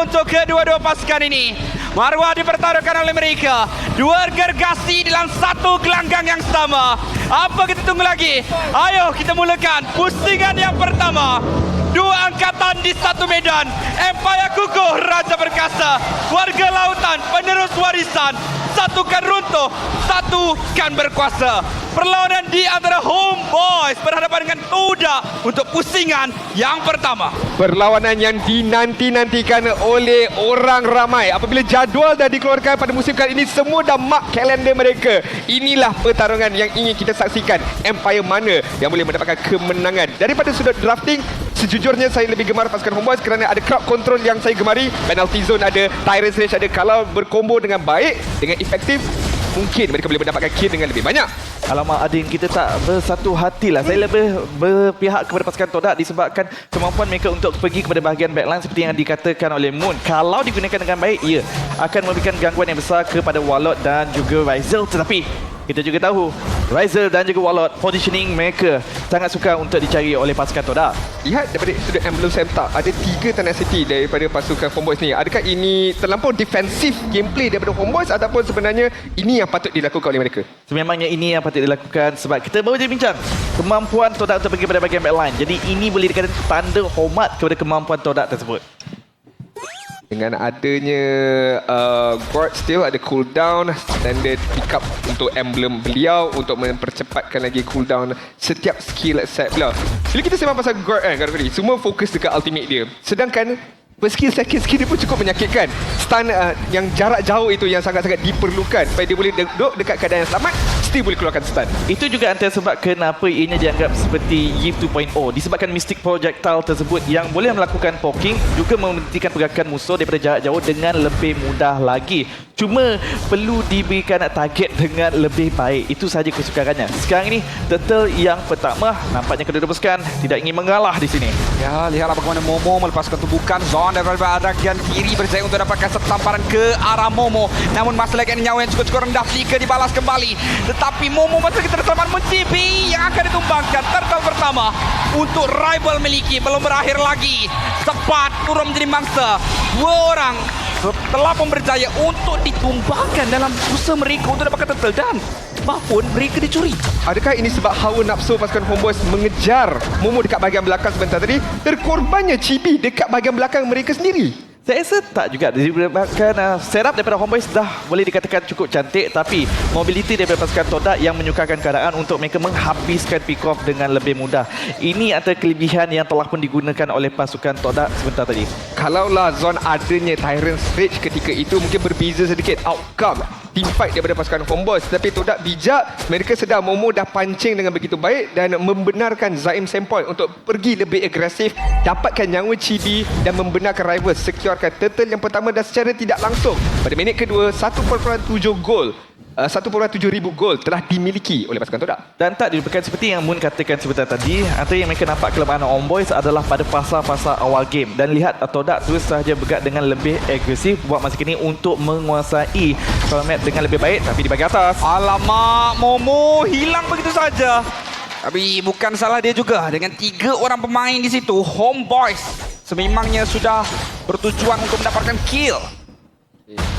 untuk kedua-dua pasukan ini. Marwah dipertaruhkan oleh mereka. Dua gergasi dalam satu gelanggang yang sama. Apa kita tunggu lagi? Ayo kita mulakan pusingan yang pertama. Dua angkatan di satu medan. Empire kukuh, Raja Perkasa. Warga lautan, penerus warisan. Satu kan runtuh, satu kan berkuasa. Perlawanan di antara Homeboyz berhadapan dengan Toda untuk pusingan yang pertama. Perlawanan yang dinanti-nantikan oleh orang ramai. Apabila jadual dah dikeluarkan pada musim kali ini, semua dah mark kalender mereka. Inilah pertarungan yang ingin kita saksikan. Empire mana yang boleh mendapatkan kemenangan. Daripada sudut drafting, sejujurnya saya lebih gemar pasukan Homeboyz kerana ada crowd control yang saya gemari. Penalty zone ada, Tyrant's Rage ada. Kalau berkombo dengan baik, dengan efektif, mungkin mereka boleh mendapatkan kill dengan lebih banyak. Alamak Adin, kita tak bersatu hati lah. Saya lebih berpihak kepada pasukan Todak disebabkan kemampuan mereka untuk pergi kepada bahagian backline seperti yang dikatakan oleh Moon. Kalau digunakan dengan baik, ia akan memberikan gangguan yang besar kepada Warlord dan juga Ryzel. Tetapi kita juga tahu Ryzel dan juga Warlord, positioning mereka sangat suka untuk dicari oleh pasukan Todak. Lihat daripada sudut emblem Semta, ada 3 tenacity daripada pasukan Homeboyz ni. Adakah ini terlampau defensif gameplay daripada Homeboyz ataupun sebenarnya ini yang patut dilakukan oleh mereka? Sememangnya ini yang patut dilakukan sebab kita baru je bincang kemampuan Todak untuk pergi pada bahagian backline. Jadi ini boleh dikatakan tanda hormat kepada kemampuan Todak tersebut. Dengan adanya guard still ada cooldown, standard pick up untuk emblem beliau untuk mempercepatkan lagi cooldown setiap skill set beliau. Bila kita sembang pasal guard kan, semua fokus dekat ultimate dia. Sedangkan first skill, second skill dia pun cukup menyakitkan. Stun yang jarak jauh itu yang sangat-sangat diperlukan supaya dia boleh duduk dekat keadaan yang selamat, still boleh keluarkan stun. Itu juga antara sebab kenapa ianya dianggap seperti Yves 2.0. Disebabkan Mystic Projectile tersebut yang boleh melakukan poking, juga menghentikan pergerakan musuh daripada jarak jauh dengan lebih mudah lagi. Cuma perlu diberikan target dengan lebih baik. Itu sahaja kesukarannya. Sekarang ini Turtle yang pertama nampaknya kedua-dua pasukan tidak ingin mengalah di sini. Ya, lihatlah bagaimana Momo melepaskan tumbukan Zon daripada bahagian kiri berjaya untuk dapatkan satu tamparan ke arah Momo. Namun masalah nyawa yang cukup rendah, Flicker dibalas kembali. Tetapi Momo masih terselamat mencibi yang akan ditumbangkan. Turtle pertama untuk rival miliki belum berakhir lagi. Cepat turun menjadi mangsa. Dua orang telah pun berjaya untuk ditumbangkan dalam usaha mereka untuk dapatkan turtle dan maupun mereka dicuri. Adakah ini sebab hawa nafsu pasukan Homeboyz mengejar Momo dekat bahagian belakang sebentar tadi, terkorbannya Chibi dekat bahagian belakang mereka sendiri? Saya rasa tak juga. Disebabkan setup daripada Homeboyz dah boleh dikatakan cukup cantik, tapi mobility daripada pasukan Todak yang menyukarkan keadaan untuk mereka menghabiskan pick off dengan lebih mudah. Ini antara kelebihan yang telah pun digunakan oleh pasukan Todak sebentar tadi. Kalaulah zon adanya Tyrant's Rage ketika itu, mungkin berbeza sedikit outcome team fight daripada pasukan Homeboyz. Tapi Todak bijak, mereka sedar Momo dah pancing dengan begitu baik dan membenarkan Zaim Sempoint untuk pergi lebih agresif, dapatkan nyawa Chibi dan membenarkan rival securekan turtle yang pertama dan secara tidak langsung pada minit kedua 1.7 gol 1.7 ribu gol telah dimiliki oleh pasukan Todak. Dan tak dilupakan seperti yang Moon katakan sebentar tadi, antara yang mereka nampak kelemahan Homeboyz adalah pada fasa-fasa awal game. Dan lihat Todak terus sahaja bergerak dengan lebih agresif buat masa kini untuk menguasai format dengan lebih baik, tapi di bahagian atas. Alamak, Momo hilang begitu saja. Tapi bukan salah dia juga. Dengan 3 orang pemain di situ, Homeboyz sememangnya sudah bertujuan untuk mendapatkan kill.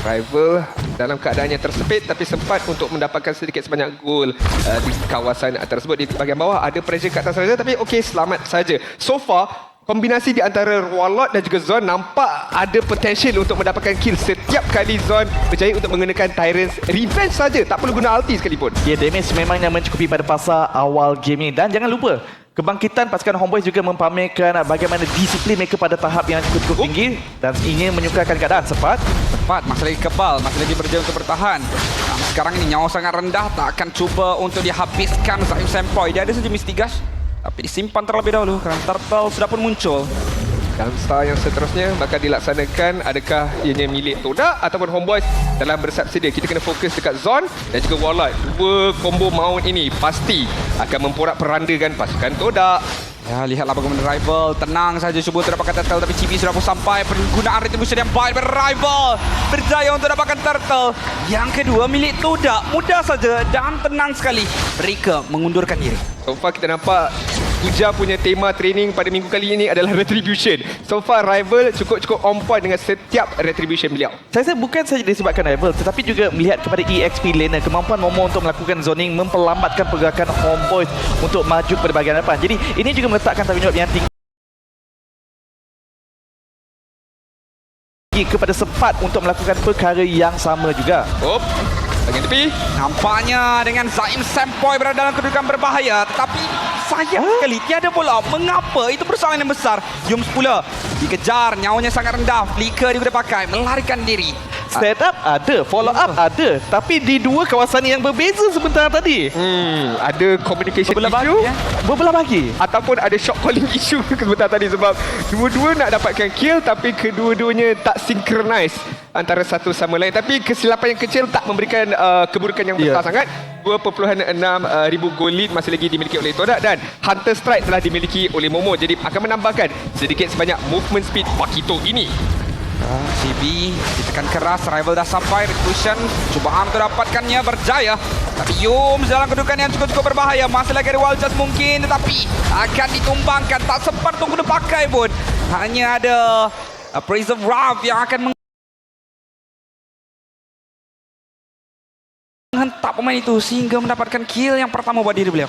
Rival dalam keadaan yang tersepit tapi sempat untuk mendapatkan sedikit sebanyak gol di kawasan tersebut. Di bahagian bawah ada pressure kat atas saja, tapi okey, selamat saja. So far, kombinasi di antara Warlord dan juga Zon nampak ada potential untuk mendapatkan kill. Setiap kali Zon berjaya untuk menggunakan Tyrant's Revenge saja, tak perlu guna ulti sekalipun. Ya, damage memangnya mencukupi pada fasa awal game ini. Dan jangan lupa, kebangkitan pasukan Homeboyz juga mempamerkan bagaimana disiplin mereka pada tahap yang cukup tinggi dan ingin menyukarkan keadaan. Cepat, masih lagi kebal, masih lagi berjaya untuk bertahan. Sekarang ini nyawa sangat rendah, tak akan cuba untuk dihabiskan Zaim Sempoint. Dia ada saja Misty Gush, tapi disimpan terlebih dahulu kerana Turtle sudah pun muncul. Dansa yang seterusnya bakal dilaksanakan, adakah ianya milik Todak ataupun Homeboyz dalam bersiap sedia? Kita kena fokus dekat Zon dan juga Warlord. Dua combo mount ini pasti akan memporak-perandakan pasukan Todak. Ya, lihatlah bagaimana rival tenang saja cuba untuk dapatkan turtle, tapi Chibi sudah pun sampai. Penggunaan retribution yang baik daripada rival, berjaya untuk dapatkan turtle. Yang kedua milik Todak, mudah saja dan tenang sekali mereka mengundurkan diri. So far kita nampak Uja punya tema training pada minggu kali ini adalah Retribution. So far Rival cukup on point dengan setiap Retribution beliau. Saya rasa bukan saja disebabkan rival tetapi juga melihat kepada EXP laner, kemampuan Momo untuk melakukan zoning memperlambatkan pergerakan Homeboys untuk maju kepada bahagian depan. Jadi ini juga meletakkan tanggungjawab yang tinggi kepada Sepat untuk melakukan perkara yang sama juga. Bagian tepi. Nampaknya dengan Zaim Sempoy berada dalam kedudukan berbahaya, tetapi sayang sekali tiada bola. Mengapa? Itu persoalan yang besar. Yums pula dikejar, nyawanya sangat rendah. Flicker dia sudah pakai, melarikan diri. Setup ada, follow up ada, tapi di dua kawasan yang berbeza sebentar tadi. Ada communication Berbelah issue bagi, berbelah bagi. ataupun ada shot calling issue sebentar tadi sebab dua-dua nak dapatkan kill tapi kedua-duanya tak synchronize antara satu sama lain. Tapi kesilapan yang kecil tak memberikan keburukan yang besar sangat. 2.6 ribu gold lead masih lagi dimiliki oleh Todak dan Hunter Strike telah dimiliki oleh Momo. Jadi akan menambahkan sedikit sebanyak movement speed Pakito ini. CB ditekan keras, rival dah sampai. Retribution cubaan untuk dapatkannya berjaya, tapi Yums dalam kedudukan yang cukup berbahaya. Masih lagi ada wall charge mungkin, tetapi akan ditumbangkan. Tak sempat untuk guna pakai pun. Hanya ada Appraiser Wrath yang akan menghentak pemain itu sehingga mendapatkan kill yang pertama buat diri beliau.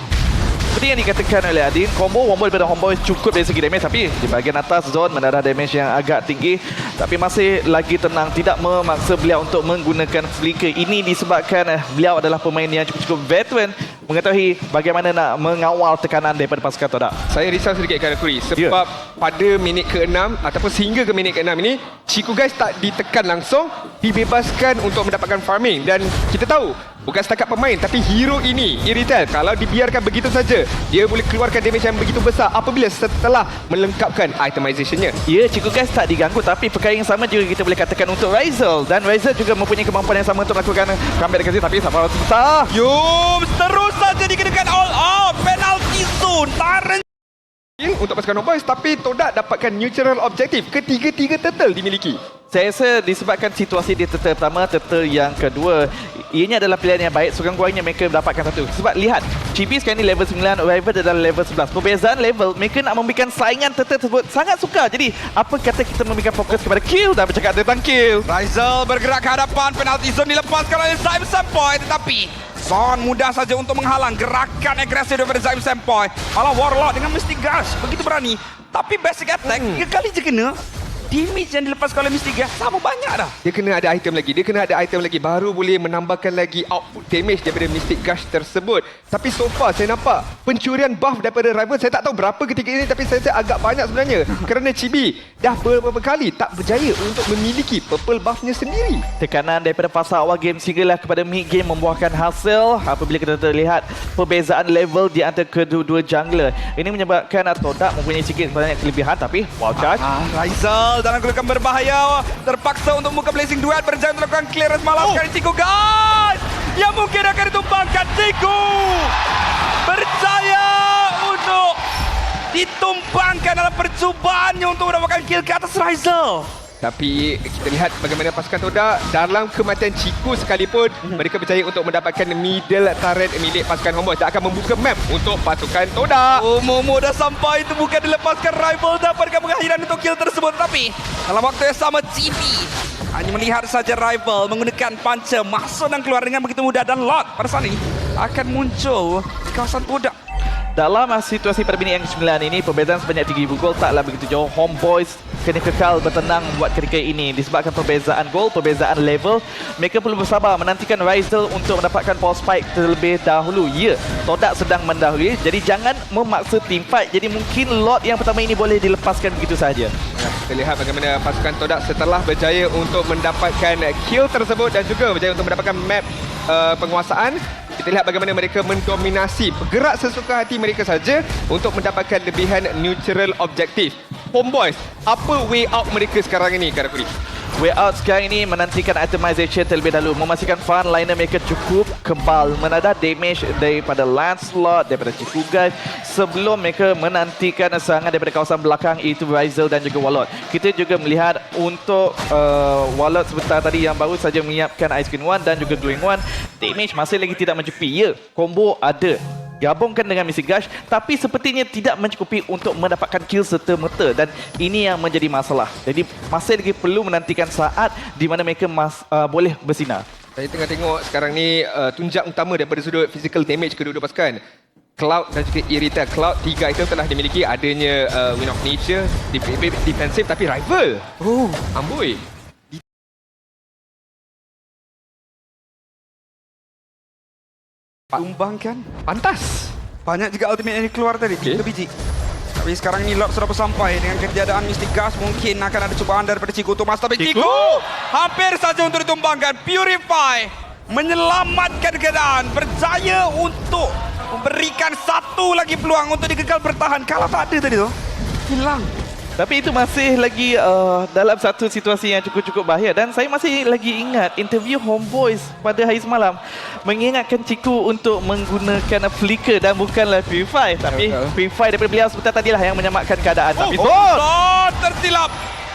Seperti yang dikatakan oleh Adin, combo Wombo daripada Homeboys cukup dari segi damage, tapi di bahagian atas zone mendarah damage yang agak tinggi, tapi masih lagi tenang, tidak memaksa beliau untuk menggunakan flicker. Ini disebabkan beliau adalah pemain yang cukup veteran, mengetahui bagaimana nak mengawal tekanan daripada pasukan Todak. Saya risau sedikit kerana Kuri sebab pada minit ke-6 ataupun sehingga ke minit ke-6 ini Chico guys tak ditekan langsung, dibebaskan untuk mendapatkan farming. Dan kita tahu bukan setakat pemain tapi hero ini Iritel, kalau dibiarkan begitu saja dia boleh keluarkan damage yang begitu besar apabila setelah melengkapkan itemizationnya. Ya, Chico guys tak diganggu, tapi perkara yang sama juga kita boleh katakan untuk Rizal, dan Rizal juga mempunyai kemampuan yang sama untuk melakukan comeback dekat sini, tapi sabar susah. Yums terus saja dikenakan all out. Penalty zone. Taran Untuk pasukan Homeboys, tapi Todak dapatkan neutral objektif. Ketiga-tiga turtle dimiliki. Saya rasa disebabkan situasi di turtle pertama, turtle yang kedua, ianya adalah pilihan yang baik. Sekurang-kurangnya mereka mendapatkan satu. Sebab lihat, Chibi sekarang ni level 9, Rival adalah level 11. Perbezaan level, mereka nak memberikan saingan turtle tersebut sangat sukar. Jadi, apa kata kita memberikan fokus kepada kill dan bercakap tentang kill. Rizal bergerak ke hadapan. Penalty zone dilepaskan oleh Zaim Sempoy, tetapi Son mudah saja untuk menghalang gerakan agresif daripada Zaim Sempoy. Malah Warlock dengan Mystic Gush begitu berani, tapi basic attack 3 kali je kena. Damage yang dilepaskan oleh Mystic Gush sama banyak dah. Dia kena ada item lagi. Dia kena ada item lagi. Baru boleh menambahkan lagi output damage daripada Mystic Gush tersebut. Tapi so far saya nampak pencurian buff daripada rival. Saya tak tahu berapa ketika ini, tapi saya rasa agak banyak sebenarnya. Kerana Chibi dah beberapa kali tak berjaya untuk memiliki purple buffnya sendiri. Tekanan daripada fasa awal game sehinggalah kepada mid game membuahkan hasil apabila kita terlihat perbezaan level di antara kedua-dua jungler. Ini menyebabkan Todak mempunyai sikit banyak kelebihan, tapi wow charge. Rizal dalam kedudukan berbahaya, terpaksa untuk membuka blazing duet, berjaya melakukan clearance malam kali Tiku guys yang mungkin akan ditumbangkan. Tiku berjaya untuk ditumbangkan dalam percubaannya untuk mendapatkan kill ke atas Rizal. Tapi kita lihat bagaimana pasukan Todak dalam kematian Chiku sekalipun mereka berjaya untuk mendapatkan middle turret milik pasukan Homeboys dan akan membuka map untuk pasukan Todak. Oh, Momo dah sampai, itu bukan dilepaskan. Rival dapatkan pengakhiran untuk kill tersebut, tapi dalam waktu yang sama GB hanya melihat saja Rival menggunakan puncher masuk dan keluar dengan begitu mudah, dan Lot pada saat ini akan muncul di kawasan Todak. Dalam situasi pada minit yang ke-9 ini, perbezaan sebanyak 3,000 gol taklah begitu jauh. Homeboys kena kekal bertenang buat ketika ini disebabkan perbezaan gol, perbezaan level. Mereka perlu bersabar menantikan Rizal untuk mendapatkan power spike terlebih dahulu. Ya, Todak sedang mendahului, jadi jangan memaksa team fight. Jadi mungkin lot yang pertama ini boleh dilepaskan begitu saja. Kita lihat bagaimana pasukan Todak setelah berjaya untuk mendapatkan kill tersebut dan juga berjaya untuk mendapatkan map penguasaan. Kita lihat bagaimana mereka mendominasi, bergerak sesuka hati mereka saja untuk mendapatkan lebihan neutral objektif. Homeboys, apa way out mereka sekarang ini, Karakuri? Way out sekarang ini menantikan itemization terlebih dahulu, memastikan frontliner mereka cukup kebal, menadah damage daripada Lancelot, daripada Chifugai sebelum mereka menantikan serangan daripada kawasan belakang iaitu Rizal dan juga Warlord. Kita juga melihat untuk Warlord sebentar tadi yang baru saja menyiapkan Ice Queen 1 dan juga Glowing 1, damage masih lagi tidak mencukupi. Ya, combo ada, gabungkan dengan Mystic Gush, tapi sepertinya tidak mencukupi untuk mendapatkan kill serta-merta dan ini yang menjadi masalah. Jadi masih lagi perlu menantikan saat di mana mereka boleh bersinar. Saya tengah tengok sekarang ni tunjang utama daripada sudut physical damage kedua-dua pasukan. Cloud dan juga Irita. Cloud 3 item telah dimiliki, adanya Wind of Nature, defensif tapi rival. Oh, amboi. Tumbang kan? Pantas. Banyak juga ultimate yang keluar tadi, 3 biji. Tapi sekarang ini Lord sudah bersampai dengan ketiadaan Mystic Gush. Mungkin akan ada cubaan daripada Ciku untuk Master. Tapi Ciku hampir saja untuk ditumbangkan. Purify menyelamatkan keadaan. Berjaya untuk memberikan satu lagi peluang untuk digagal bertahan. Kalau tak ada tadi tu, hilang. Tapi itu masih lagi dalam satu situasi yang cukup-cukup bahaya. Dan saya masih lagi ingat interview Homeboys pada hari semalam mengingatkan Ciku untuk menggunakan flicker dan bukanlah Purify. Tapi Purify daripada beliau sebentar tadilah yang menyelamatkan keadaan. Tapi tersilap.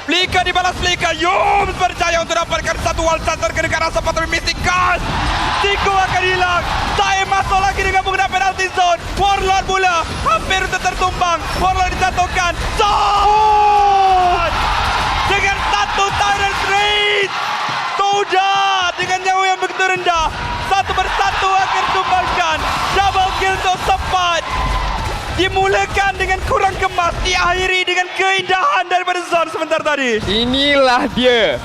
Flicker dibalas flicker. Yums berjaya untuk dapatkan satu wall shot terkena ke arah support dari Mystic Gush. Ciku akan hilang. Saya masuk lagi dengan menggunakan penalty zone. Warlord pula hampir tertumbang. Warlord dijatuhkan. Zone! Dengan satu Tyrant Rage. Toda dengan nyawa yang begitu rendah. Satu persatu akan tumbangkan. Double kill untuk sempat. Dimulakan dengan kurang kemas, diakhiri dengan keindahan daripada Zon sebentar tadi. Inilah dia,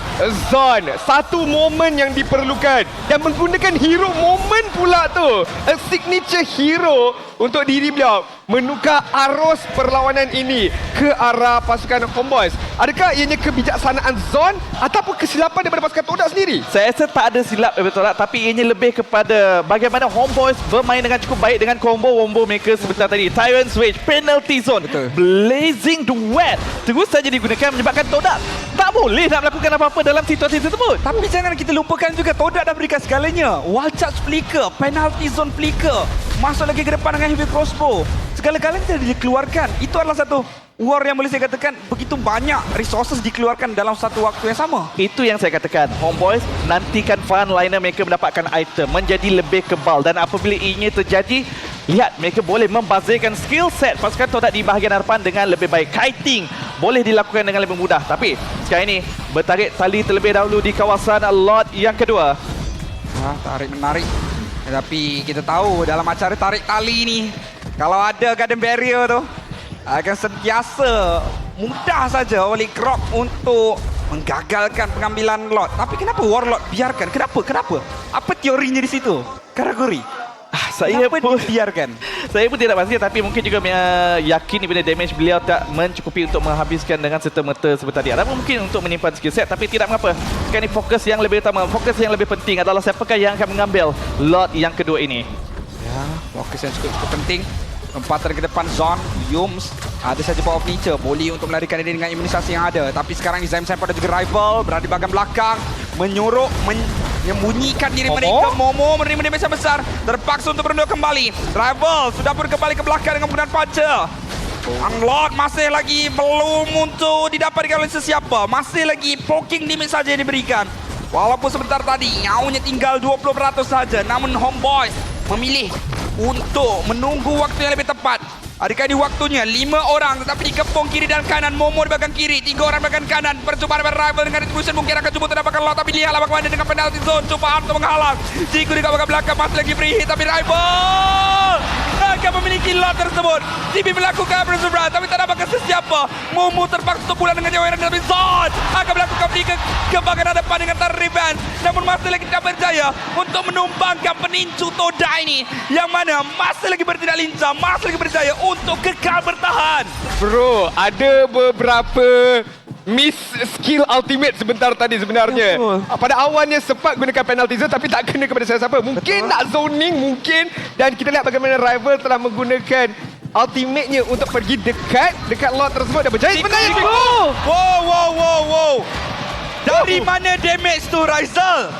Zon. Satu momen yang diperlukan dan menggunakan hero momen pula tu. A signature hero untuk diri beliau menukar arus perlawanan ini ke arah pasukan Homeboys. Adakah ianya kebijaksanaan Zon ataupun kesilapan daripada pasukan Todak sendiri? saya rasa tak ada silap daripada Todak, tapi ianya lebih kepada bagaimana Homeboys bermain dengan cukup baik dengan combo-wombo mereka sebentar tadi. Tyrant's Rage, penalty zone, blazing duet terus saja digunakan menyebabkan Todak tak boleh nak melakukan apa-apa dalam situasi tersebut. Tapi jangan kita lupakan juga Todak dah berikan segalanya. Wall charge flicker, penalty zone flicker. Masuk lagi ke depan dengan heavy crossbow. Segala-galanya tidak dikeluarkan. Itu adalah satu war yang boleh saya katakan begitu banyak resources dikeluarkan dalam satu waktu yang sama. Itu yang saya katakan. Homeboys nantikan frontliner mereka mendapatkan item menjadi lebih kebal dan apabila ini terjadi, lihat mereka boleh membazirkan skill set pasukan Todak di bahagian hadapan dengan lebih baik. Kiting boleh dilakukan dengan lebih mudah. Tapi sekarang ini bertarik tali terlebih dahulu di kawasan Lord yang kedua. Tarik menarik. Tetapi kita tahu dalam acara tarik tali ni, kalau ada garden barrier tu, akan sentiasa mudah saja oleh Grok untuk menggagalkan pengambilan Lord. Tapi kenapa Warlord biarkan? Kenapa? Apa teorinya di situ? Kategori. Saya pun biarkan. Saya pun tidak pasti, tapi mungkin juga yakin daripada damage beliau tak mencukupi untuk menghabiskan dengan serta-merta seperti tadi. Ada mungkin untuk menyimpan skill set, tapi tidak mengapa. Sekarang ini fokus yang lebih utama, fokus yang lebih penting adalah siapakah yang akan mengambil Lord yang kedua ini. Ya, fokus yang cukup penting. Empatan ke depan Zon, Yums ada saja power of nature, boleh untuk melarikan diri dengan imunisasi yang ada. Tapi sekarang Zaim Sampai dan juga rival berada di bahagian belakang, menyuruh menyembunyikan diri mereka. Momo menerima damage yang besar, terpaksa untuk berundur kembali. Rival sudah pun kembali ke belakang dengan penggunaan Puncher. Unlock masih lagi belum untuk didapatkan oleh sesiapa. Masih lagi poking damage saja yang diberikan. Walaupun sebentar tadi nyawanya tinggal 20% saja, namun Homeboys memilih untuk menunggu waktu yang lebih tepat. Adakah di waktunya 5 orang tetapi dikepung kiri dan kanan. Momo di bahagian kiri, 3 orang di bahagian kanan. Percubaan dengan rival dengan retribution mungkin akan cuba mendapatkan Lot, tapi lihatlah bagaimana dengan penalty zone. Cubaan untuk menghalang. Ciku di bahagian belakang masih lagi free hit, tapi rival akan memiliki Lot tersebut. CB melakukan Abrasive Run tapi tak dapatkan sesiapa. Momo terpaksa untuk pulang dengan nyawa yang tapi Zon akan melakukan free ke bahagian hadapan dengan Tar Revenge. Namun masih lagi tidak berjaya untuk menumbangkan peninju Toda ini, yang mana masih lagi bertindak lincah, masih lagi berjaya untuk kekal bertahan. Bro, ada beberapa miss skill ultimate sebentar tadi sebenarnya. Pada awalnya sempat gunakan penalty zone tapi tak kena kepada siapa. Mungkin nak zoning, mungkin. Dan kita lihat bagaimana rival telah menggunakan ultimate-nya untuk pergi dekat lot tersebut dan berjaya sebenarnya. Wow. Dari mana damage tu, Raizal?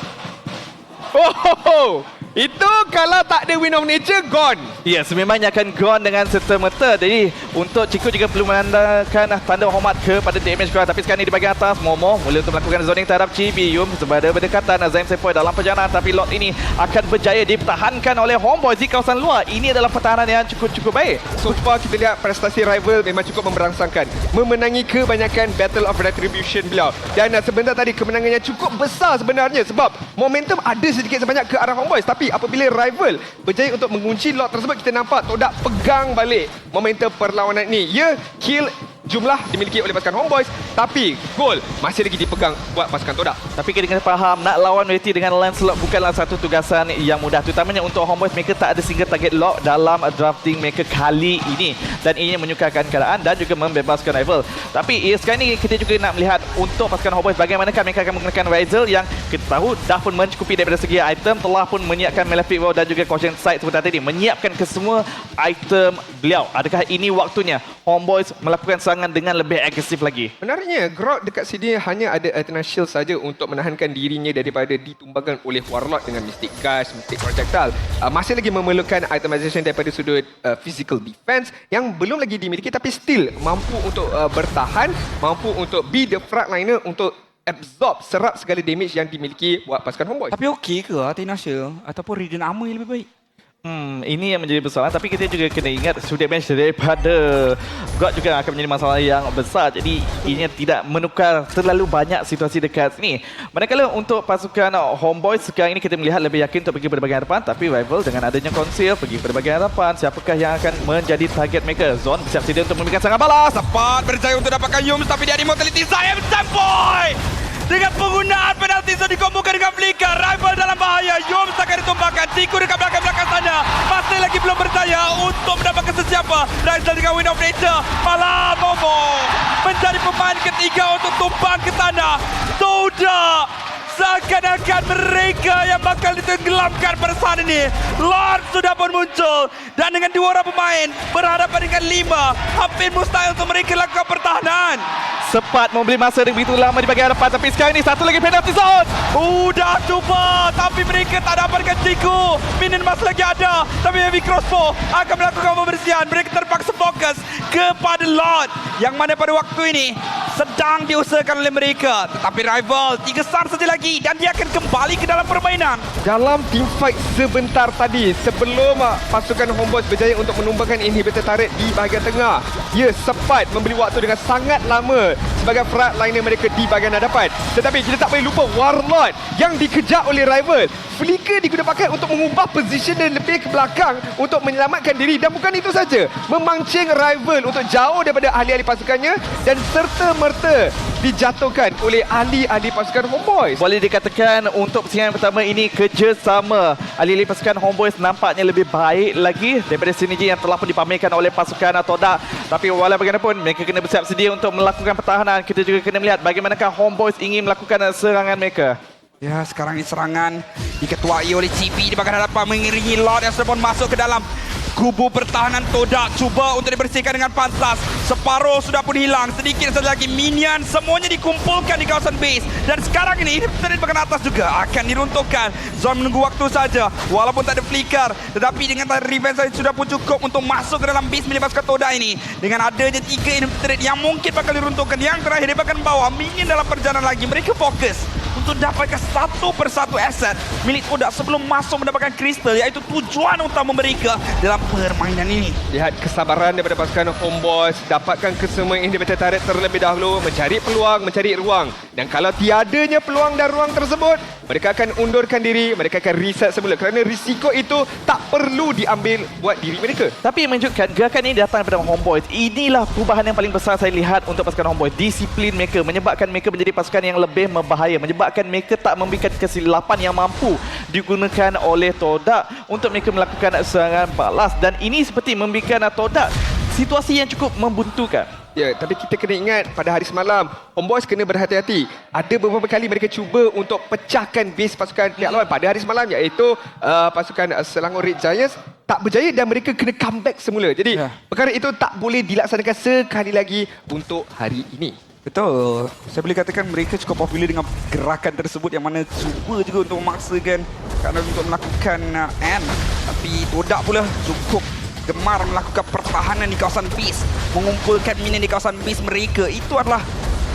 Itu kalau tak ada Wind of Nature, gone. Ya, sememangnya akan gone dengan serta-merta. Jadi, untuk Chico juga perlu menandakan tanda hormat kepada damage squad. Tapi sekarang ni di bahagian atas, Momo mula untuk melakukan zoning terhadap Chibium. Sebab berdekatan Zaim Sepoi dalam perjalanan. Tapi lot ini akan berjaya dipertahankan oleh Homeboys di kawasan luar. Ini adalah pertahanan yang cukup baik. So far kita lihat prestasi rival memang cukup memberangsangkan. Memenangi kebanyakan Battle of Retribution beliau. Dan sebentar tadi kemenangannya cukup besar sebenarnya. Sebab momentum ada sedikit sebanyak ke arah Homeboys. Tapi apabila rival berjaya untuk mengunci lot tersebut, kita nampak Todak pegang balik momentum perlawanan ini. Ya, kill jumlah dimiliki oleh pasukan Homeboys, tapi gol masih lagi dipegang buat pasukan Todak. Tapi kita kena faham, nak lawan Reti dengan Lancelot bukanlah satu tugasan yang mudah. Terutamanya untuk Homeboys, mereka tak ada single target lock dalam drafting mereka kali ini. Dan ini menyukarkan keadaan dan juga membebaskan rival. Tapi sekarang ni kita juga nak melihat untuk pasukan Homeboys bagaimanakah mereka akan menggunakan Rizel yang kita tahu dah pun mencukupi daripada segi item, telah pun menyiapkan Malefic Row dan juga Caution Sight seperti tadi, menyiapkan kesemua item beliau. Adakah ini waktunya Homeboys melakukan serangan dengan lebih agresif lagi? Benarnya, Grog dekat sini hanya ada Eternal Shield saja untuk menahankan dirinya daripada ditumbangkan oleh Warlord dengan Mystic Gush, Mystic Projectile. Masih lagi memerlukan itemization daripada sudut physical defense yang belum lagi dimiliki, tapi still mampu untuk bertahan, mampu untuk be the frontliner untuk absorb, serap segala damage yang dimiliki buat pasukan Homeboys. Tapi okey ke Atenasha ataupun Radiant Armor yang lebih baik? Ini yang menjadi persoalan. Tapi kita juga kena ingat sudut bench daripada God juga akan menjadi masalah yang besar. Jadi ini tidak menukar terlalu banyak situasi dekat sini. Manakala untuk pasukan Homeboys sekarang ini kita melihat lebih yakin untuk pergi pada bahagian hadapan. Tapi rival dengan adanya conceal pergi pada bahagian hadapan. Siapakah yang akan menjadi target mereka? Zon bersiap sedia untuk memberikan serangan balas. Tepat berjaya untuk dapatkan Yums, tapi dia immortality Zaim Sepoi. Dengan penggunaan penalti sudah dikombokan dengan flicker. Rival dalam bahaya. Yums akan ditumbangkan. Tiku dekat belakang-belakang sana. Masih lagi belum berjaya untuk mendapatkan sesiapa. Rizel dengan Wind of Nature. Malah Momo menjadi pemain ketiga untuk tumbang ke sana. Todak seakan-akan mereka yang bakal ditenggelamkan pada saat ini. Lord sudah pun muncul. Dan dengan dua orang pemain berhadapan dengan 5, hampir mustahil untuk mereka lakukan pertahanan. Sempat membeli masa yang begitu lama di bahagian hadapan. Tapi sekarang ini satu lagi penalty zone. Dah cuba, tapi mereka tak dapatkan Ciku. Minion masih lagi ada, tapi Heavy Crossbow akan melakukan pembersihan. Mereka terpaksa fokus kepada Lord, yang mana pada waktu ini sedang diusahakan oleh mereka. Tetapi rival 3 star saja lagi dan dia akan kembali ke dalam permainan. Dalam teamfight sebentar tadi, sebelum pasukan Homeboys berjaya untuk menumbangkan inhibitor turret di bahagian tengah, ia sempat membeli waktu dengan sangat lama sebagai frontliner mereka di bahagian hadapan. Tetapi kita tak boleh lupa Warlord yang dikejar oleh rival. Flicker digunakan untuk mengubah position dan lebih ke belakang untuk menyelamatkan diri. Dan bukan itu saja, memancing rival untuk jauh daripada ahli-ahli pasukannya dan serta-merta dijatuhkan oleh ahli-ahli pasukan Homeboys. Boleh dikatakan untuk persaingan pertama ini kerjasama ahli-ahli pasukan Homeboys nampaknya lebih baik lagi daripada sinergi yang telah pun dipamerkan oleh pasukan Todak. Tapi walau bagaimanapun mereka kena bersiap sedia untuk melakukan pertahanan. Kita juga kena melihat bagaimanakah Homeboys ingin melakukan serangan mereka. Ya, sekarang ini serangan diketuai oleh CP di bahagian hadapan mengiringi Lord yang sudah pun masuk ke dalam kubu pertahanan Todak. Cuba untuk dibersihkan dengan pantas. Separuh sudah pun hilang. Sedikit saja lagi minion semuanya dikumpulkan di kawasan base. Dan sekarang ini dari bahagian atas juga akan diruntuhkan. Zon menunggu waktu saja. Walaupun tak ada flicker, tetapi dengan revenge saja sudah pun cukup untuk masuk ke dalam base milik pasukan Todak ini. Dengan adanya 3 infantry yang mungkin bakal diruntuhkan. Yang terakhir di bahagian bawah, minion dalam perjalanan lagi. Mereka fokus untuk dapatkan satu persatu aset milik Todak sebelum masuk mendapatkan kristal, iaitu tujuan utama mereka dalam permainan ini. Lihat kesabaran daripada pasukan Homeboys, dapatkan kesemua inhibitor turret terlebih dahulu, mencari peluang, mencari ruang. Dan kalau tiadanya peluang dan ruang tersebut, mereka akan undurkan diri, mereka akan reset semula kerana risiko itu tak perlu diambil buat diri mereka. Tapi yang menunjukkan gerakan ini datang daripada Homeboys. Inilah perubahan yang paling besar saya lihat untuk pasukan Homeboys. Disiplin mereka menyebabkan mereka menjadi pasukan yang lebih berbahaya, menyebabkan mereka tak memberikan kesilapan yang mampu digunakan oleh Todak untuk mereka melakukan serangan balas. Dan ini seperti memberikan Todak situasi yang cukup membuntukan. Ya, tapi kita kena ingat pada hari semalam, Homeboys kena berhati-hati. Ada beberapa kali mereka cuba untuk pecahkan base pasukan pihak lawan pada hari semalam, iaitu pasukan Selangor Red Giants tak berjaya dan mereka kena comeback semula. Jadi perkara itu tak boleh dilaksanakan sekali lagi untuk hari ini. Betul. Saya boleh katakan mereka cukup popular dengan gerakan tersebut yang mana cuba juga untuk memaksakan kerana untuk melakukan end. Tapi Tapi Todak pula cukup gemar melakukan pertahanan di kawasan base, mengumpulkan minion di kawasan base mereka. Itu adalah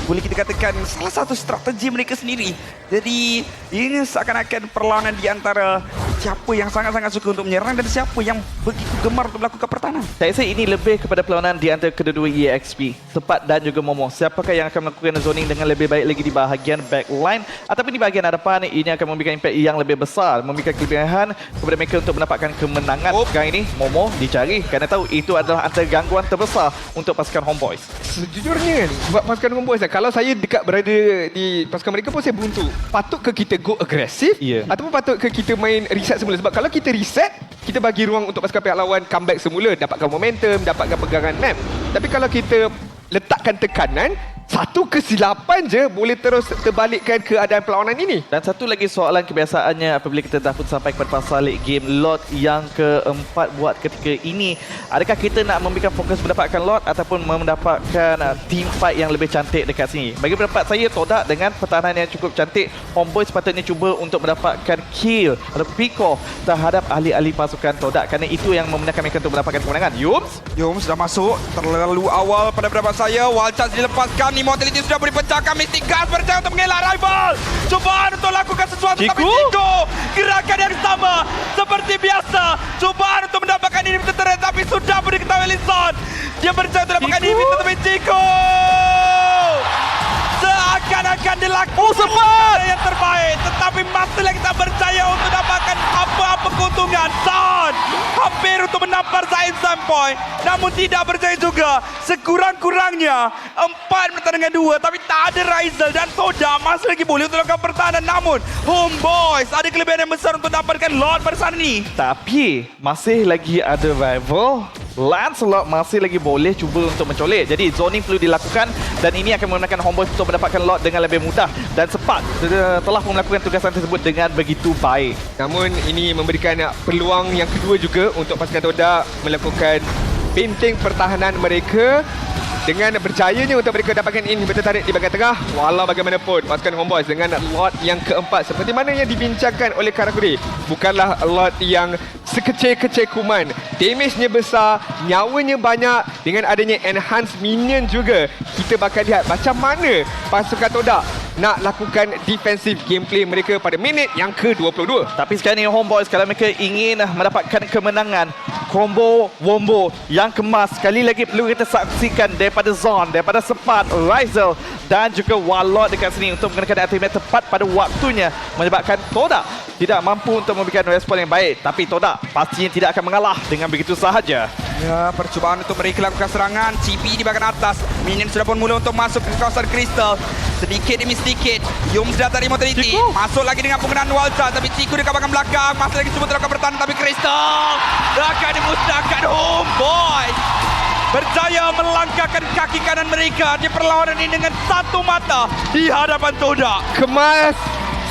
boleh kita katakan salah satu strategi mereka sendiri. Jadi ini seakan-akan perlawanan di antara siapa yang sangat-sangat suka untuk menyerang dan siapa yang begitu gemar untuk melakukan pertahanan. Saya rasa ini lebih kepada perlawanan di antara kedua-dua EXP, Sepat dan juga Momo. Siapakah yang akan melakukan zoning dengan lebih baik lagi di bahagian backline ataupun di bahagian hadapan, ini akan memberikan impact yang lebih besar, memberikan kelebihan kepada mereka untuk mendapatkan kemenangan. Sekarang ini Momo dicari kerana tahu itu adalah antara gangguan terbesar untuk pasukan Homeboys. Sejujurnya kan, buat pasukan Homeboys, kalau saya dekat berada di pasukan mereka pun saya buntu. Patutkah kita go agresif? Ya. Ataupun patutkah kita main reset semula? Sebab kalau kita reset, kita bagi ruang untuk pasukan pihak lawan comeback semula, dapatkan momentum, dapatkan pegangan map. Tapi kalau kita letakkan tekanan, satu kesilapan je boleh terus terbalikkan keadaan perlawanan ini. Dan satu lagi soalan kebiasaannya apabila kita dah pun sampai kepada pasal late game, lot yang keempat buat ketika ini. Adakah kita nak memberikan fokus mendapatkan lot ataupun mendapatkan team fight yang lebih cantik dekat sini? Bagi pendapat saya, Todak dengan pertahanan yang cukup cantik, Homeboy sepatutnya cuba untuk mendapatkan kill atau pick off terhadap ahli-ahli pasukan Todak, kerana itu yang membenarkan mereka untuk mendapatkan kemenangan. Yums sudah masuk terlalu awal pada pendapat saya. Wild Charge dilepaskan, Immortality sudah boleh pecahkan. Mystic Gas berjaya untuk mengelak rival. Cubaan untuk lakukan sesuatu, tapi Chico gerakan yang sama seperti biasa. Cubaan untuk mendapatkan ini terteret, tapi sudah pun diketahui Lison. Dia berjaya untuk mendapatkan ini, tetapi Chico seakan-akan dilakukan cara yang terbaik, tetapi masih lagi tak berjaya untuk dapatkan apa-apa keuntungan. Son hampir untuk menampar Zain Sampoy, namun tidak berjaya juga. Sekurang-kurangnya 4 pertandingan 2, tapi tak ada Raisel dan Todak masih lagi boleh untuk lakukan pertahanan. Namun Homeboys ada kelebihan yang besar untuk dapatkan Lord pada saat ini. Tapi masih lagi ada rival. Lancelot masih lagi boleh cuba untuk mencolek. Jadi zoning perlu dilakukan dan ini akan membenarkan Homeboys untuk mendapatkan lot dengan lebih mudah. Dan Sepat telah pun melakukan tugasan tersebut dengan begitu baik. Namun ini memberikan peluang yang kedua juga untuk pasukan Todak melakukan benteng pertahanan mereka. Dengan berjayanya untuk mereka dapatkan ini bertertarik di bahagian tengah. Walau bagaimanapun, pasukan Homeboys dengan lot yang keempat seperti mana yang dibincangkan oleh Karakuri, bukanlah lot yang sekecil-kecil kuman. Damage-nya besar, nyawanya banyak. Dengan adanya enhanced minion juga, kita bakal lihat macam mana pasukan Todak nak lakukan defensive gameplay mereka pada minit yang ke-22. Tapi sekarang ini Homeboys, kalau mereka ingin mendapatkan kemenangan, combo Wombo yang kemas sekali lagi perlu kita saksikan daripada Zon, daripada Sepat, Raisel dan juga Walot dekat sini untuk mengenakan ultimate tepat pada waktunya, menyebabkan Todak tidak mampu untuk memberikan respon yang baik. Tapi Todak pastinya tidak akan mengalah dengan begitu sahaja. Ya, percubaan untuk mereka lakukan serangan. CP di bahagian atas. Minion sudah pun mula untuk masuk ke kawasan Crystal. Sedikit demi sedikit. Yums datang Immortality. Masuk lagi dengan penggunaan Wild Charge. Tapi Chico di kawasan belakang. Masih lagi cuba terlakukan bertahan. Tapi Crystal akan dimusnahkan. Homeboys berjaya melangkahkan kaki kanan mereka di perlawanan ini dengan satu mata di hadapan Todak. Kemas,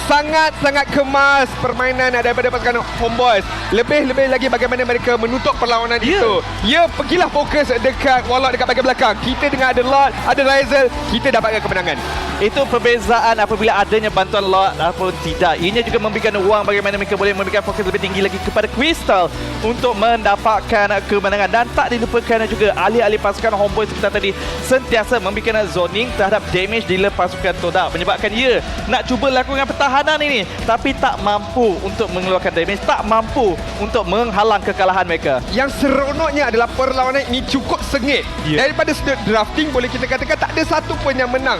sangat-sangat kemas permainan daripada pasukan Homeboys. Lebih-lebih lagi bagaimana mereka menutup perlawanan itu. Ya, pergilah fokus dekat Warlock dekat bahagian belakang. Kita dengan ada Lord, ada Raisel, kita dapatkan kemenangan. Itu perbezaan apabila adanya bantuan lot ataupun tidak. Ianya juga memberikan ruang bagaimana mereka boleh memberikan fokus lebih tinggi lagi kepada Crystal untuk mendapatkan kemenangan. Dan tak dilupakan juga alih-alih pasukan Homeboys seperti tadi sentiasa memberikan zoning terhadap damage dealer pasukan Todak, menyebabkan ia nak cuba lakukan pertahanan ini tapi tak mampu untuk mengeluarkan damage, tak mampu untuk menghalang kekalahan mereka. Yang seronoknya adalah perlawanan ini cukup sengit. Daripada sudut drafting boleh kita katakan tak ada satu pun yang menang.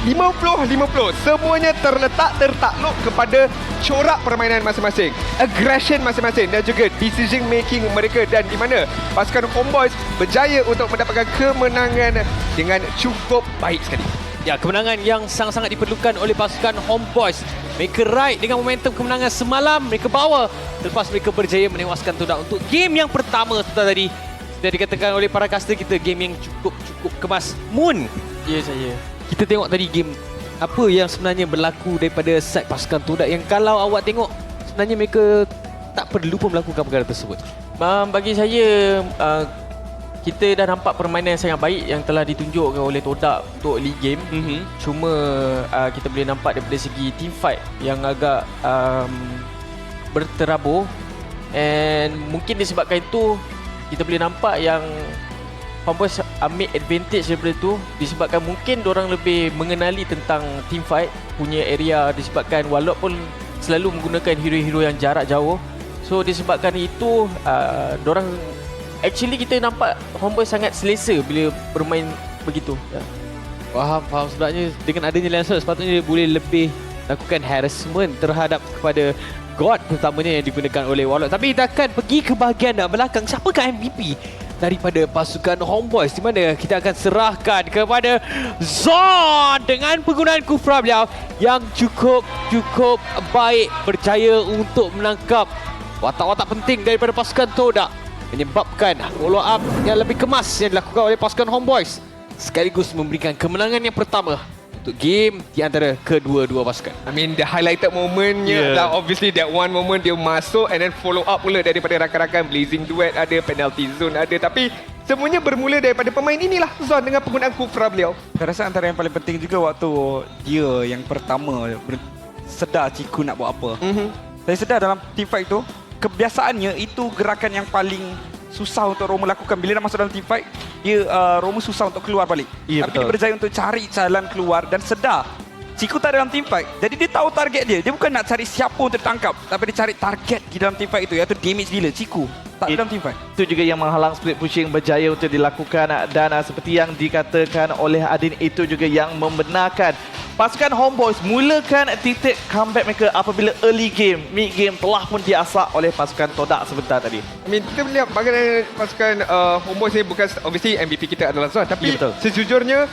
50-50. Semuanya tertakluk kepada corak permainan masing-masing, aggression masing-masing dan juga decision making mereka, dan di mana pasukan Homeboys berjaya untuk mendapatkan kemenangan dengan cukup baik sekali. Ya, kemenangan yang sangat-sangat diperlukan oleh pasukan Homeboys. Mereka ride dengan momentum kemenangan semalam, mereka bawa selepas mereka berjaya menewaskan Todak untuk game yang pertama. Tadi sudah dikatakan oleh para caster kita, game yang cukup kemas. Moon, Ya, saya. kita tengok tadi game apa yang sebenarnya berlaku daripada side pasukan Todak, yang kalau awak tengok sebenarnya mereka tak perlu pun melakukan perkara tersebut. Bagi saya, kita dah nampak permainan yang sangat baik yang telah ditunjukkan oleh Todak untuk league game. Cuma kita boleh nampak daripada segi team fight yang agak berterabur And mungkin disebabkan itu kita boleh nampak yang Homeboys ambil advantage daripada tu disebabkan mungkin diorang lebih mengenali tentang team fight punya area disebabkan walaupun selalu menggunakan hero-hero yang jarak jauh. So disebabkan itu diorang actually kita nampak Homeboys sangat selesa bila bermain begitu. Faham sebabnya dengan adanya Lancer sepatutnya dia boleh lebih lakukan harassment terhadap kepada God terutamanya yang digunakan oleh Warlock. Tapi kita akan pergi ke bahagian belakang. Siapakah MVP daripada pasukan Homeboys, di mana kita akan serahkan kepada Zon dengan penggunaan Kufra beliau yang cukup baik, berjaya untuk menangkap watak-watak penting daripada pasukan Todak, menyebabkan follow up yang lebih kemas yang dilakukan oleh pasukan Homeboys sekaligus memberikan kemenangan yang pertama untuk game di antara kedua-dua pasukan. I mean the highlighted momentnya lah obviously that one moment dia masuk and then follow up pula daripada rakan-rakan. Blazing Duet ada, penalty zone ada, tapi semuanya bermula daripada pemain inilah Zon dengan penggunaan Kufra beliau. Saya rasa antara yang paling penting juga waktu dia yang pertama sedar Ciku nak buat apa. Saya sedar dalam team fight tu, kebiasaannya itu gerakan yang paling susah untuk Romo lakukan. Bila dah masuk dalam team fight, dia Romo susah untuk keluar balik. Ya, tapi betul. dia berjaya untuk cari jalan keluar dan sedar Ciku tak dalam team fight. Jadi dia tahu target dia. Dia bukan nak cari siapa untuk ditangkap, tapi dia cari target di dalam team fight itu, iaitu damage dealer Ciku. Tak dalam team fight. Itu juga yang menghalang split pushing berjaya untuk dilakukan dan seperti yang dikatakan oleh Adin, itu juga yang membenarkan pasukan Homeboys mulakan titik comeback mereka apabila early game, mid game telah pun diasak oleh pasukan Todak sebentar tadi. I mean kita melihat bagaimana pasukan Homeboys ni, bukan obviously MVP kita adalah Zon, tapi betul. sejujurnya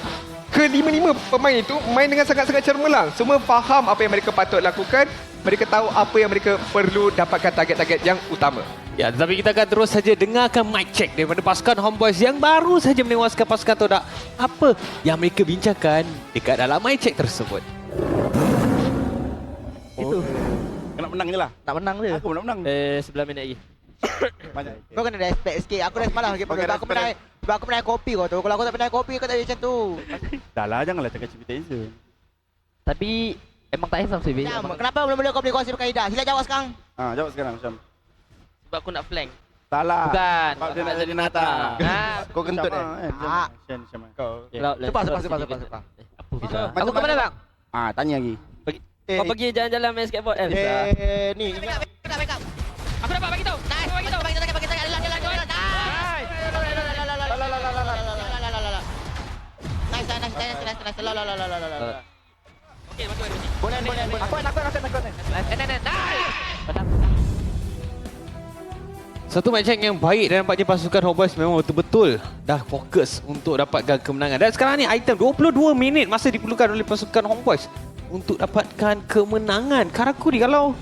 kelima-lima pemain itu main dengan sangat-sangat cemerlang. Semua faham apa yang mereka patut lakukan. Mereka tahu apa yang mereka perlu dapatkan target-target yang utama. Ya, tetapi kita akan terus saja dengarkan mic check daripada pasukan Homeboys yang baru saja menewaskan pasukan Todak. Apa yang mereka bincangkan dekat dalam mic check tersebut? Itu. Nak menang je lah. Tak menang je. Aku nak menang. 11 minit lagi. Banyak. Kau kena respect sikit. Aku dah semalam lagi perlu. Aku pernah kopi kau tu. Kalau aku tak pernah kopi kau tak ada macam tu. Dah lah, janganlah cakap civitation. Tapi emang tak hisap sih. Kenapa mula-mula kau beli kongsi pakai Ida? Sila jawab sekarang. Jawab sekarang macam. Sebab aku nak flank. Tak lah. Bukan. Sebab dia nak jadi Nata. Kau kentut Shen macam kau. Lepas. Apa kita? Aku ke mana bang? Tanya lagi. Kau pergi jalan-jalan main skateboard kan? Ni. Back up. Aku dapat bagi tahu. Nice. Bagi tahu. Jalan. Nice. Okey, masuk. Boleh. Aku nak. Satu mic check yang baik dan nampaknya pasukan Homeboys memang betul-betul dah fokus untuk dapatkan kemenangan. Dan sekarang ni item 22 minit masa diperlukan oleh pasukan Homeboys untuk dapatkan kemenangan. Karakuri, kalau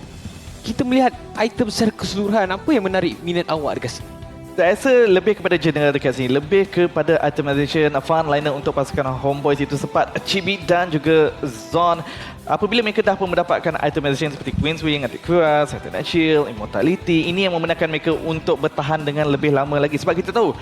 kita melihat item secara keseluruhan, apa yang menarik minat awak dekat sini? Saya rasa lebih kepada general dekat sini, lebih kepada itemization, frontliner untuk pasukan Homeboys itu sempat Chibi dan juga Zon. Apabila mereka dah pun mendapatkan itemization seperti Queen's Wing, Anticuras, Titan Shield, Immortality, ini yang membenarkan mereka untuk bertahan dengan lebih lama lagi. Sebab kita tahu,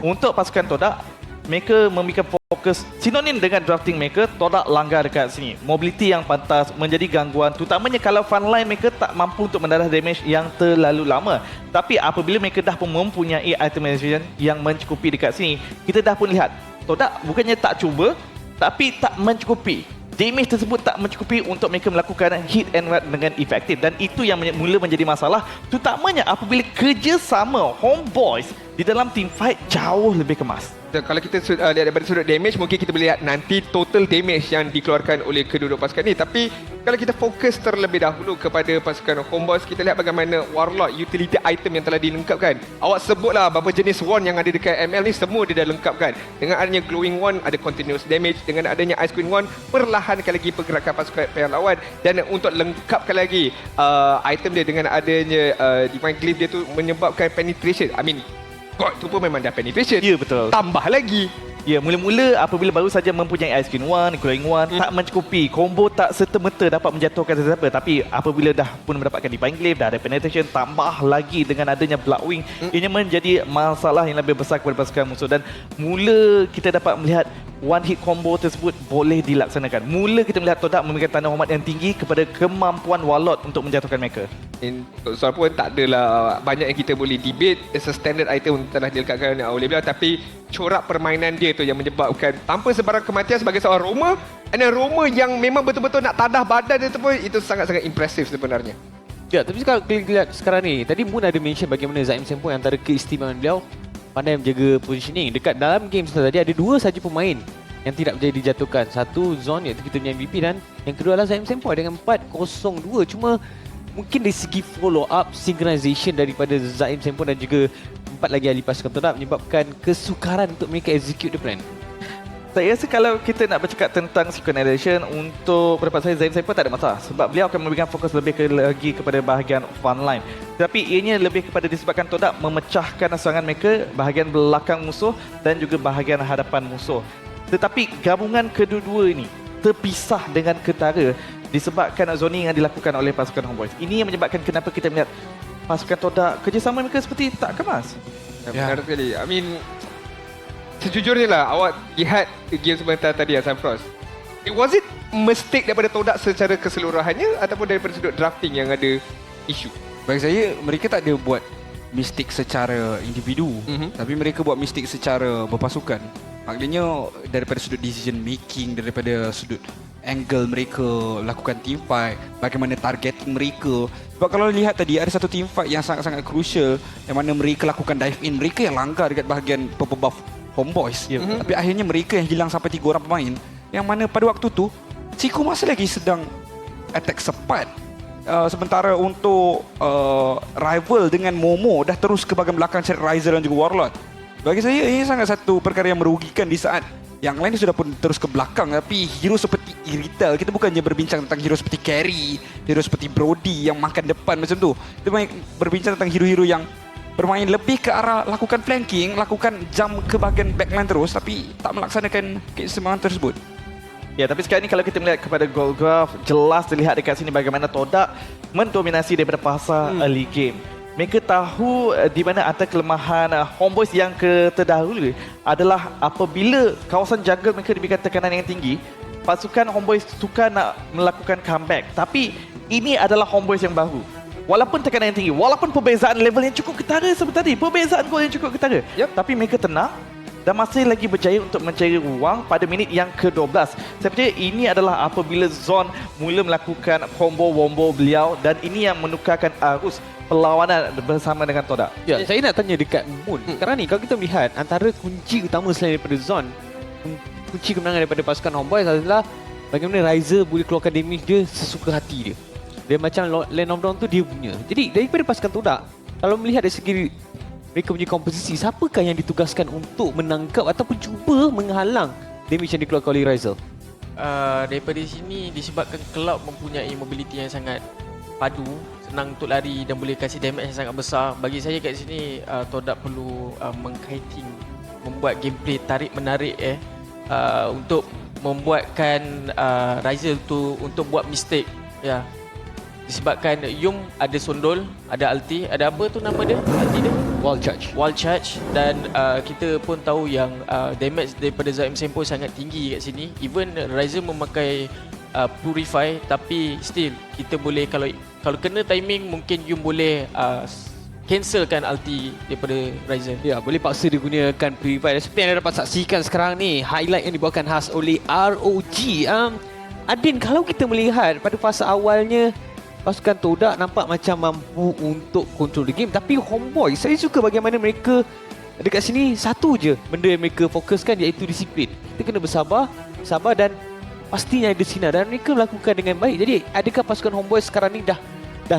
untuk pasukan Todak, mereka memberikan fokus sinonim dengan drafting mereka. Todak langgar dekat sini. Mobility yang pantas menjadi gangguan, terutamanya kalau frontline mereka tak mampu untuk mendarah damage yang terlalu lama. Tapi apabila mereka dah pun mempunyai itemization yang mencukupi dekat sini, kita dah pun lihat Todak bukannya tak cuba, tapi tak mencukupi. Damage tersebut tak mencukupi untuk mereka melakukan hit and run dengan efektif, dan itu yang mula menjadi masalah, terutamanya apabila kerjasama Homeboys di dalam team fight jauh lebih kemas. Kalau kita lihat daripada sudut damage, mungkin kita boleh lihat nanti total damage yang dikeluarkan oleh kedua-dua pasukan ni. Tapi kalau kita fokus terlebih dahulu kepada pasukan Homeboys, kita lihat bagaimana Warlock utility item yang telah dilengkapkan. Awak sebutlah beberapa jenis wand yang ada dekat ML ni, semua dia dah lengkapkan. Dengan adanya glowing wand, ada continuous damage. Dengan adanya ice queen wand, perlahankan lagi pergerakan pasukan pihak lawan. Dan untuk lengkapkan lagi item dia dengan adanya divine glyph dia tu menyebabkan penetration. I mean, God tu pun memang dah penetration. Ya, betul. Tambah lagi Ya, mula-mula apabila baru saja mempunyai Ice Queen 1, Glowing 1, tak mencukupi. Combo tak serta-merta dapat menjatuhkan sesiapa. Tapi apabila dah pun mendapatkan Divine Glaive, dah ada penetration, tambah lagi dengan adanya Blookwing, ini menjadi masalah yang lebih besar kepada pasukan musuh. Dan mula kita dapat melihat one hit combo tersebut boleh dilaksanakan. Mula kita melihat Todak memberikan tanda hormat yang tinggi kepada kemampuan Warlord untuk menjatuhkan mereka. Untuk soal pun tak adalah banyak yang kita boleh debate. It's a standard item telah dilekatkan oleh beliau, tapi corak permainan dia tu yang menyebabkan tanpa sebarang kematian sebagai seorang Roma, dan Roma yang memang betul-betul nak tadah badan dia tu pun, itu sangat-sangat impresif sebenarnya. Ya, tapi kalau kita lihat sekarang ni, tadi Moon ada mention bagaimana Zaim Sempo antara keistimewaan beliau pandai menjaga positioning. Dekat dalam game tadi ada 2 saja pemain yang tidak berjaya dijatuhkan. Satu Zon iaitu kita punya MVP, dan yang kedua adalah Zaim Sempo dengan 4-0-2. Cuma mungkin dari segi follow up synchronization daripada Zaim Sempo dan juga 4 lagi ahli pasukan Todak menyebabkan kesukaran untuk mereka execute the plan. Saya rasa kalau kita nak bercakap tentang synchronization, untuk pendapat saya Zaim Sempo tak ada masalah sebab beliau akan memberikan fokus lebih lagi kepada bahagian frontline. Tapi ianya lebih kepada disebabkan Todak memecahkan serangan mereka bahagian belakang musuh dan juga bahagian hadapan musuh. Tetapi gabungan kedua-dua ini terpisah dengan ketara disebabkan zoning yang dilakukan oleh pasukan Homeboys. Ini yang menyebabkan kenapa kita melihat pasukan Todak kerjasama mereka seperti tak kemas. Benar sekali. I mean, sejujurnya lah, awak lihat game sebentar tadi Hassan Frost. Was it mistake daripada Todak secara keseluruhannya ataupun daripada sudut drafting yang ada isu? Bagi saya, mereka tak ada buat mistake secara individu, tapi mereka buat mistake secara berpasukan. Maknanya daripada sudut decision making, daripada sudut angle mereka lakukan team fight, bagaimana targeting mereka. Sebab kalau lihat tadi ada satu team fight yang sangat-sangat crucial yang mana mereka lakukan dive in, mereka yang langgar dekat bahagian purple buff Homeboys. Tapi akhirnya mereka yang hilang sampai 3 orang pemain, yang mana pada waktu tu Ciku masih lagi sedang attack sepat. Sementara untuk rival dengan Momo dah terus ke bahagian belakang cari Riser dan juga Warlord. Bagi saya ini sangat satu perkara yang merugikan di saat yang lain sudah pun terus ke belakang. Tapi hero seperti Irithel, kita bukannya berbincang tentang hero seperti Carry, hero seperti Brody yang makan depan macam tu. Kita berbincang tentang hero-hero yang bermain lebih ke arah lakukan flanking, lakukan jump ke bahagian backline terus, tapi tak melaksanakan keistimewaan tersebut. Ya, tapi sekarang ni kalau kita melihat kepada Goldgraph, jelas terlihat dekat sini bagaimana Todak mendominasi daripada fasa early game. Mereka tahu di mana antara kelemahan Homeboys yang terdahulu adalah apabila kawasan jungle mereka diberikan tekanan yang tinggi, pasukan Homeboys suka nak melakukan comeback. Tapi ini adalah Homeboys yang baru. Walaupun tekanan yang tinggi, walaupun perbezaan level yang cukup ketara seperti tadi, perbezaan gol yang cukup ketara, tapi mereka tenang dan masih lagi berjaya untuk mencari ruang pada minit yang ke-12. Saya percaya ini adalah apabila Zon mula melakukan combo-wombo beliau, dan ini yang menukarkan arus perlawanan bersama dengan Todak. Ya, saya nak tanya dekat Moon. Sekarang ni kalau kita melihat antara kunci utama selain daripada Zon, kunci kemenangan daripada pasukan Homeboys adalah bagaimana Riser boleh keluarkan damage dia sesuka hati dia. Dia macam Land of Dawn tu dia punya. Jadi daripada pasukan Todak, kalau melihat dari segi mereka punya komposisi, siapakah yang ditugaskan untuk menangkap ataupun cuba menghalang damage yang dikeluarkan oleh Riser? Daripada sini disebabkan Cloud mempunyai mobility yang sangat padu, senang untuk lari dan boleh kasih damage yang sangat besar. Bagi saya kat sini Todak perlu mengkaiting, membuat gameplay tarik-menarik untuk membuatkan Riser tu untuk buat mistake. Ya. Disebabkan Yum ada sondol, ada ulti, ada apa tu nama dia? Ulti dia? Wall charge. Dan kita pun tahu yang damage daripada Zaim Sempo sangat tinggi kat sini. Even Riser memakai Purify, tapi still kita boleh, kalau kena timing mungkin Yum boleh cancelkan ulti daripada Riser. Ya, boleh paksa dia gunakan Purify. Seperti yang anda dapat saksikan sekarang ni, highlight yang dibawakan khas oleh ROG. Adin, kalau kita melihat pada fasa awalnya pasukan Todak nampak macam mampu untuk control the game, tapi Homeboys, saya suka bagaimana mereka dekat sini satu je benda yang mereka fokuskan, iaitu disiplin. Kita kena bersabar dan pastinya ada sinar, dan mereka melakukan dengan baik. Jadi adakah pasukan Homeboys sekarang ni dah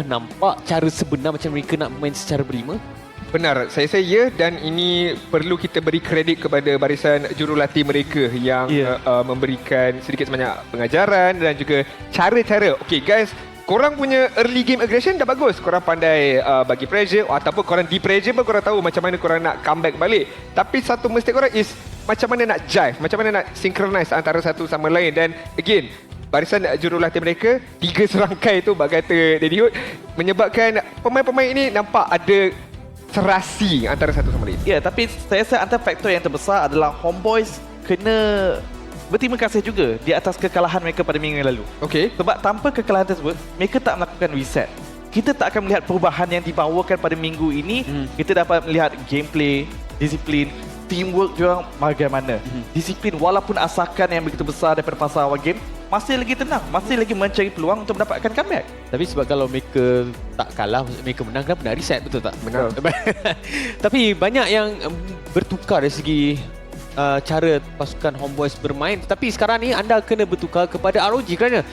nampak cara sebenar macam mereka nak main secara berlima? Benar, saya ya, dan ini perlu kita beri kredit kepada barisan jurulatih mereka yang memberikan sedikit sebanyak pengajaran dan juga cara-cara. Okay guys, korang punya early game aggression dah bagus. Korang pandai bagi pressure, ataupun korang di pressure pun korang tahu macam mana korang nak comeback balik. Tapi satu mistake korang is macam mana nak jive, macam mana nak synchronize antara satu sama lain. Dan again, barisan jurulatih mereka 3 serangkai tu bak kata Daddy Hood menyebabkan pemain-pemain ini nampak ada serasi antara satu sama lain. Ya, tapi saya rasa antara faktor yang terbesar adalah Homeboys kena berterima kasih juga di atas kekalahan mereka pada minggu yang lalu. Okey. Sebab tanpa kekalahan tersebut, mereka tak melakukan reset. Kita tak akan melihat perubahan yang dibawakan pada minggu ini. Kita dapat melihat gameplay, disiplin, teamwork diorang bagaimana. Disiplin walaupun asakan yang begitu besar daripada fasa awal game, masih lagi tenang, masih lagi mencari peluang untuk mendapatkan comeback. Tapi sebab kalau mereka tak kalah, mereka menang, kenapa nak reset, betul tak? Benar. Tapi banyak yang bertukar dari segi cara pasukan Homeboys bermain. Tapi sekarang ni anda kena bertukar kepada ROG kerana